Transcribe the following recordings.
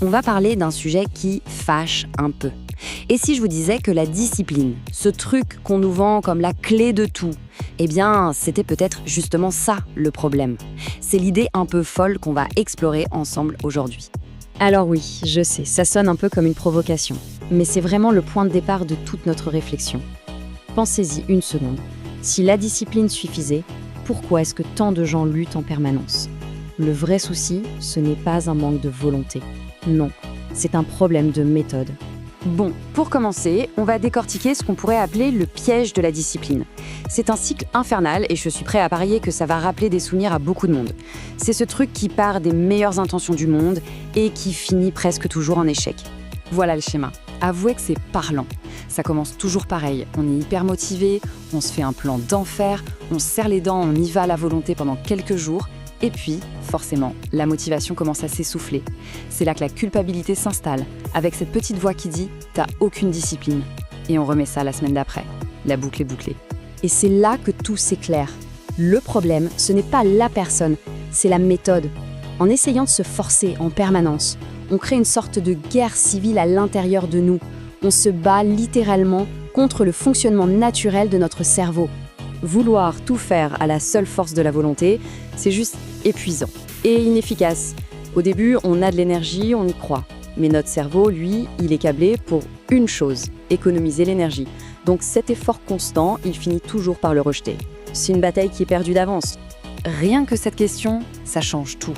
On va parler d'un sujet qui fâche un peu. Et si je vous disais que la discipline, ce truc qu'on nous vend comme la clé de tout, eh bien, c'était peut-être justement ça le problème. C'est l'idée un peu folle qu'on va explorer ensemble aujourd'hui. Alors oui, je sais, ça sonne un peu comme une provocation, mais c'est vraiment le point de départ de toute notre réflexion. Pensez-y une seconde. Si la discipline suffisait, pourquoi est-ce que tant de gens luttent en permanence ? Le vrai souci, ce n'est pas un manque de volonté. Non, c'est un problème de méthode. Bon, pour commencer, on va décortiquer ce qu'on pourrait appeler le piège de la discipline. C'est un cycle infernal et je suis prêt à parier que ça va rappeler des souvenirs à beaucoup de monde. C'est ce truc qui part des meilleures intentions du monde et qui finit presque toujours en échec. Voilà le schéma. Avouez que c'est parlant. Ça commence toujours pareil. On est hyper motivé, on se fait un plan d'enfer, on se serre les dents, on y va à la volonté pendant quelques jours. Et puis, forcément, la motivation commence à s'essouffler. C'est là que la culpabilité s'installe, avec cette petite voix qui dit « t'as aucune discipline ». Et on remet ça la semaine d'après. La boucle est bouclée. Et c'est là que tout s'éclaire. Le problème, ce n'est pas la personne, c'est la méthode. En essayant de se forcer en permanence, on crée une sorte de guerre civile à l'intérieur de nous. On se bat littéralement contre le fonctionnement naturel de notre cerveau. Vouloir tout faire à la seule force de la volonté, c'est juste épuisant et inefficace. Au début, on a de l'énergie, on y croit. Mais notre cerveau, lui, il est câblé pour une chose, économiser l'énergie. Donc cet effort constant, il finit toujours par le rejeter. C'est une bataille qui est perdue d'avance. Rien que cette question, ça change tout.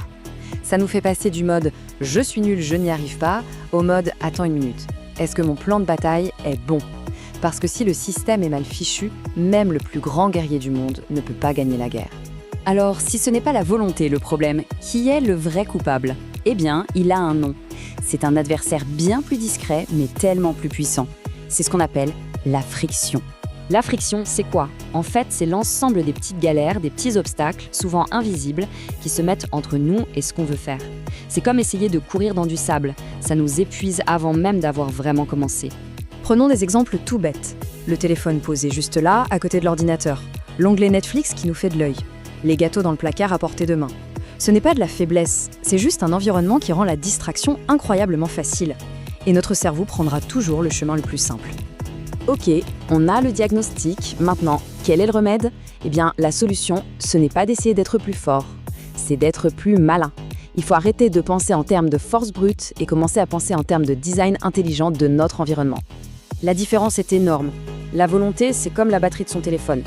Ça nous fait passer du mode « je suis nul, je n'y arrive pas » au mode « attends une minute, est-ce que mon plan de bataille est bon ?» Parce que si le système est mal fichu, même le plus grand guerrier du monde ne peut pas gagner la guerre. Alors, si ce n'est pas la volonté le problème, qui est le vrai coupable ? Eh bien, il a un nom. C'est un adversaire bien plus discret, mais tellement plus puissant. C'est ce qu'on appelle la friction. La friction, c'est quoi ? En fait, c'est l'ensemble des petites galères, des petits obstacles, souvent invisibles, qui se mettent entre nous et ce qu'on veut faire. C'est comme essayer de courir dans du sable. Ça nous épuise avant même d'avoir vraiment commencé. Prenons des exemples tout bêtes. Le téléphone posé juste là, à côté de l'ordinateur. L'onglet Netflix qui nous fait de l'œil. Les gâteaux dans le placard à portée de main. Ce n'est pas de la faiblesse, c'est juste un environnement qui rend la distraction incroyablement facile. Et notre cerveau prendra toujours le chemin le plus simple. Ok, on a le diagnostic. Maintenant, quel est le remède ? Eh bien, la solution, ce n'est pas d'essayer d'être plus fort, c'est d'être plus malin. Il faut arrêter de penser en termes de force brute et commencer à penser en termes de design intelligent de notre environnement. La différence est énorme. La volonté, c'est comme la batterie de son téléphone.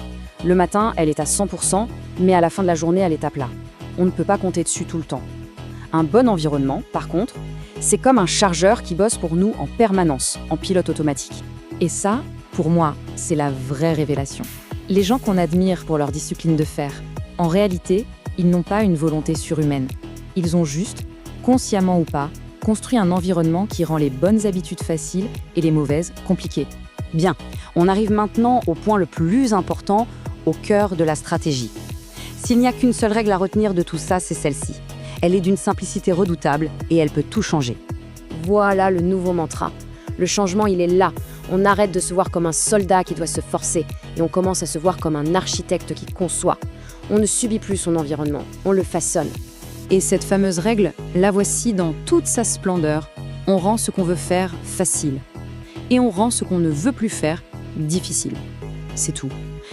Le matin, elle est à 100%, mais à la fin de la journée, elle est à plat. On ne peut pas compter dessus tout le temps. Un bon environnement, par contre, c'est comme un chargeur qui bosse pour nous en permanence, en pilote automatique. Et ça, pour moi, c'est la vraie révélation. Les gens qu'on admire pour leur discipline de fer, en réalité, ils n'ont pas une volonté surhumaine. Ils ont juste, consciemment ou pas, construit un environnement qui rend les bonnes habitudes faciles et les mauvaises compliquées. Bien, on arrive maintenant au point le plus important, au cœur de la stratégie. S'il n'y a qu'une seule règle à retenir de tout ça, c'est celle-ci. Elle est d'une simplicité redoutable et elle peut tout changer. Voilà le nouveau mantra. Le changement, il est là. On arrête de se voir comme un soldat qui doit se forcer et on commence à se voir comme un architecte qui conçoit. On ne subit plus son environnement, on le façonne. Et cette fameuse règle, la voici dans toute sa splendeur. On rend ce qu'on veut faire facile. Et on rend ce qu'on ne veut plus faire difficile. C'est tout.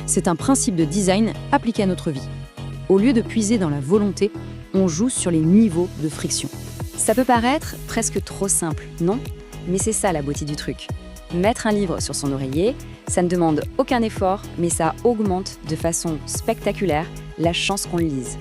C'est un principe de design appliqué à notre vie. Au lieu de puiser dans la volonté, on joue sur les niveaux de friction. Ça peut paraître presque trop simple, non ? Mais c'est ça la beauté du truc. Mettre un livre sur son oreiller, ça ne demande aucun effort, mais ça augmente de façon spectaculaire la chance qu'on le lise.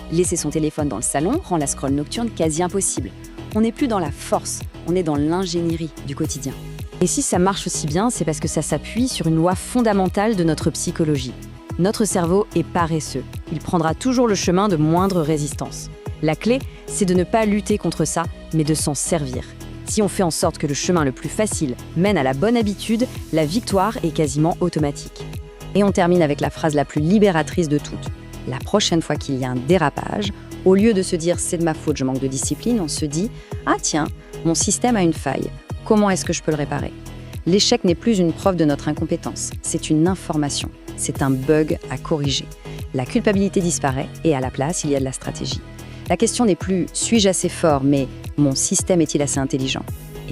Laisser son téléphone dans le salon rend la scroll nocturne quasi impossible. On n'est plus dans la force, on est dans l'ingénierie du quotidien. Et si ça marche aussi bien, c'est parce que ça s'appuie sur une loi fondamentale de notre psychologie. Notre cerveau est paresseux. Il prendra toujours le chemin de moindre résistance. La clé, c'est de ne pas lutter contre ça, mais de s'en servir. Si on fait en sorte que le chemin le plus facile mène à la bonne habitude, la victoire est quasiment automatique. Et on termine avec la phrase la plus libératrice de toutes. La prochaine fois qu'il y a un dérapage, au lieu de se dire « c'est de ma faute, je manque de discipline », on se dit « ah tiens, mon système a une faille, comment est-ce que je peux le réparer ?» L'échec n'est plus une preuve de notre incompétence, c'est une information, c'est un bug à corriger. La culpabilité disparaît et à la place, il y a de la stratégie. La question n'est plus « suis-je assez fort ?», mais « mon système est-il assez intelligent ?»